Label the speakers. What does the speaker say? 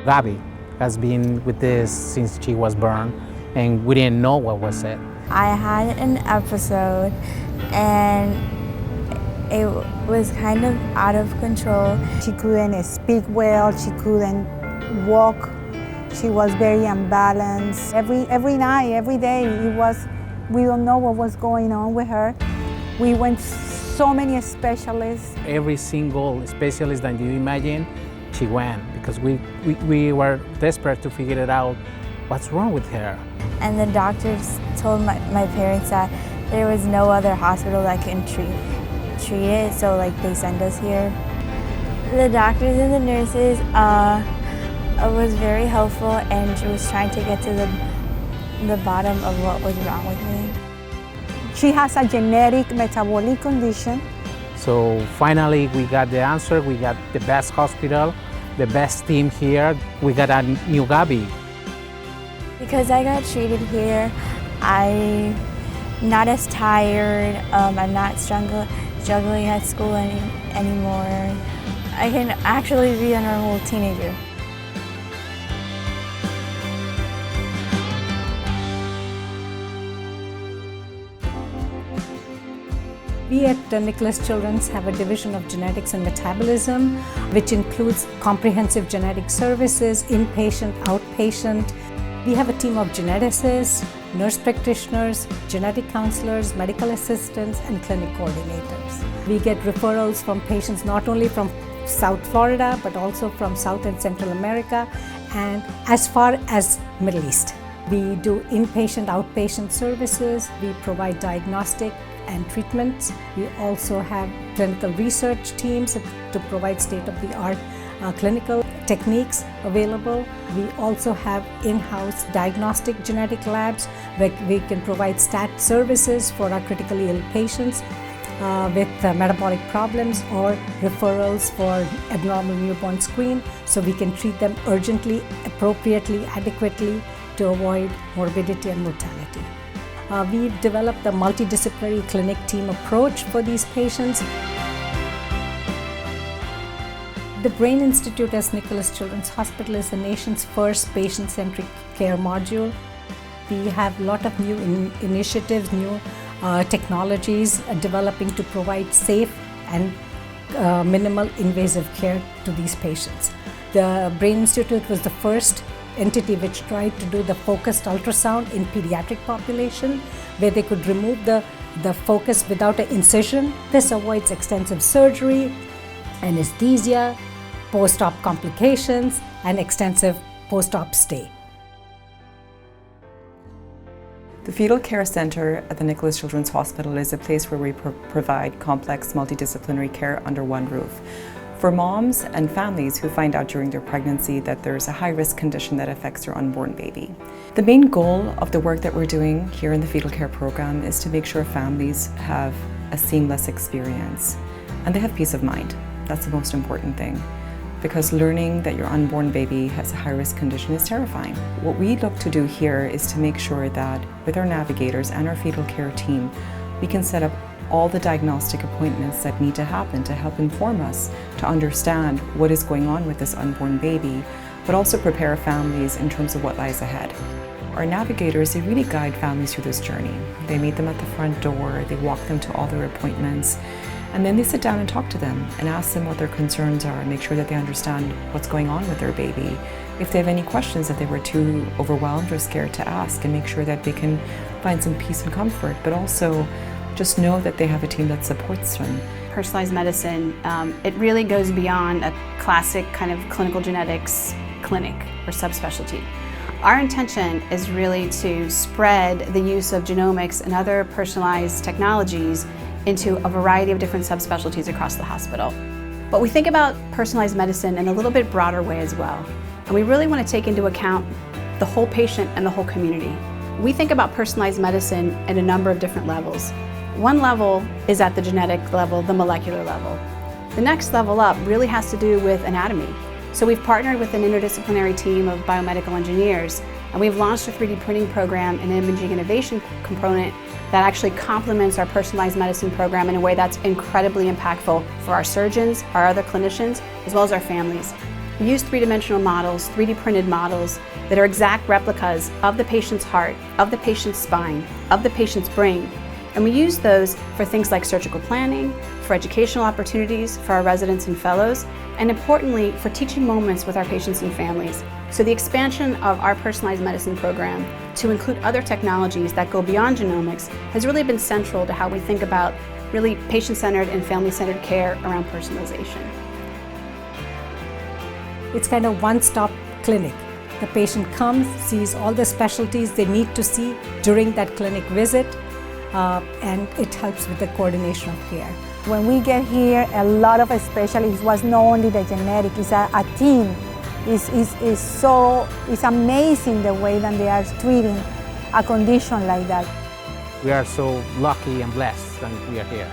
Speaker 1: Gabby has been with this since she was born, and we didn't know what was it.
Speaker 2: I had an episode and it was kind of out of control.
Speaker 3: She couldn't speak well, she couldn't walk, she was very unbalanced. Every night, every day, we don't know what was going on with her. We went so many specialists.
Speaker 1: Every single specialist that you imagine, she went, because we were desperate to figure it out what's wrong with her.
Speaker 2: And the doctors told my parents that there was no other hospital that can treat it, so they send us here. The doctors and the nurses was very helpful, and she was trying to get to the bottom of what was wrong with me.
Speaker 3: She has a genetic metabolic condition.
Speaker 1: So finally we got the answer. We got the best hospital, the best team here. We got a new Gabby.
Speaker 2: Because I got treated here, I'm not as tired. I'm not struggling at school anymore. I can actually be a normal teenager.
Speaker 4: We at the Nicklaus Children's have a division of genetics and metabolism, which includes comprehensive genetic services, inpatient, outpatient. We have a team of geneticists, nurse practitioners, genetic counselors, medical assistants, and clinic coordinators. We get referrals from patients not only from South Florida, but also from South and Central America, and as far as Middle East. We do inpatient, outpatient services. We provide diagnostic and treatments. We also have clinical research teams to provide state-of-the-art clinical techniques available. We also have in-house diagnostic genetic labs where we can provide stat services for our critically ill patients with metabolic problems or referrals for abnormal newborn screen, so we can treat them urgently, appropriately, adequately to avoid morbidity and mortality. We've developed a multidisciplinary clinic team approach for these patients. The Brain Institute at Nicklaus Children's Hospital is the nation's first patient-centric care module. We have a lot of new initiatives, new technologies developing to provide safe and minimal invasive care to these patients. The Brain Institute was the first entity which tried to do the focused ultrasound in pediatric population, where they could remove the focus without an incision. This avoids extensive surgery, anesthesia, post-op complications, and extensive post-op stay.
Speaker 5: The Fetal Care Center at the Nicklaus Children's Hospital is a place where we provide complex multidisciplinary care under one roof. For moms and families who find out during their pregnancy that there's a high-risk condition that affects their unborn baby. The main goal of the work that we're doing here in the Fetal Care program is to make sure families have a seamless experience and they have peace of mind. That's the most important thing, because learning that your unborn baby has a high-risk condition is terrifying. What we look to do here is to make sure that with our navigators and our fetal care team, we can set up all the diagnostic appointments that need to happen to help inform us to understand what is going on with this unborn baby, but also prepare families in terms of what lies ahead. Our navigators, they really guide families through this journey. They meet them at the front door, they walk them to all their appointments, and then they sit down and talk to them and ask them what their concerns are and make sure that they understand what's going on with their baby. If they have any questions that they were too overwhelmed or scared to ask, and make sure that they can find some peace and comfort, but also just know that they have a team that supports them.
Speaker 6: Personalized medicine, it really goes beyond a classic kind of clinical genetics clinic or subspecialty. Our intention is really to spread the use of genomics and other personalized technologies into a variety of different subspecialties across the hospital. But we think about personalized medicine in a little bit broader way as well. And we really want to take into account the whole patient and the whole community. We think about personalized medicine at a number of different levels. One level is at the genetic level, the molecular level. The next level up really has to do with anatomy. So we've partnered with an interdisciplinary team of biomedical engineers, and we've launched a 3D printing program and imaging innovation component that actually complements our personalized medicine program in a way that's incredibly impactful for our surgeons, our other clinicians, as well as our families. We use three-dimensional models, 3D printed models that are exact replicas of the patient's heart, of the patient's spine, of the patient's brain. And we use those for things like surgical planning, for educational opportunities for our residents and fellows, and importantly, for teaching moments with our patients and families. So the expansion of our personalized medicine program to include other technologies that go beyond genomics has really been central to how we think about really patient-centered and family-centered care around personalization.
Speaker 4: It's kind of one-stop clinic. The patient comes, sees all the specialties they need to see during that clinic visit, and it helps with the coordination of care.
Speaker 3: When we get here, a lot of specialists was not only the genetic, it's a team. It's amazing the way that they are treating a condition like that.
Speaker 1: We are so lucky and blessed that we are here.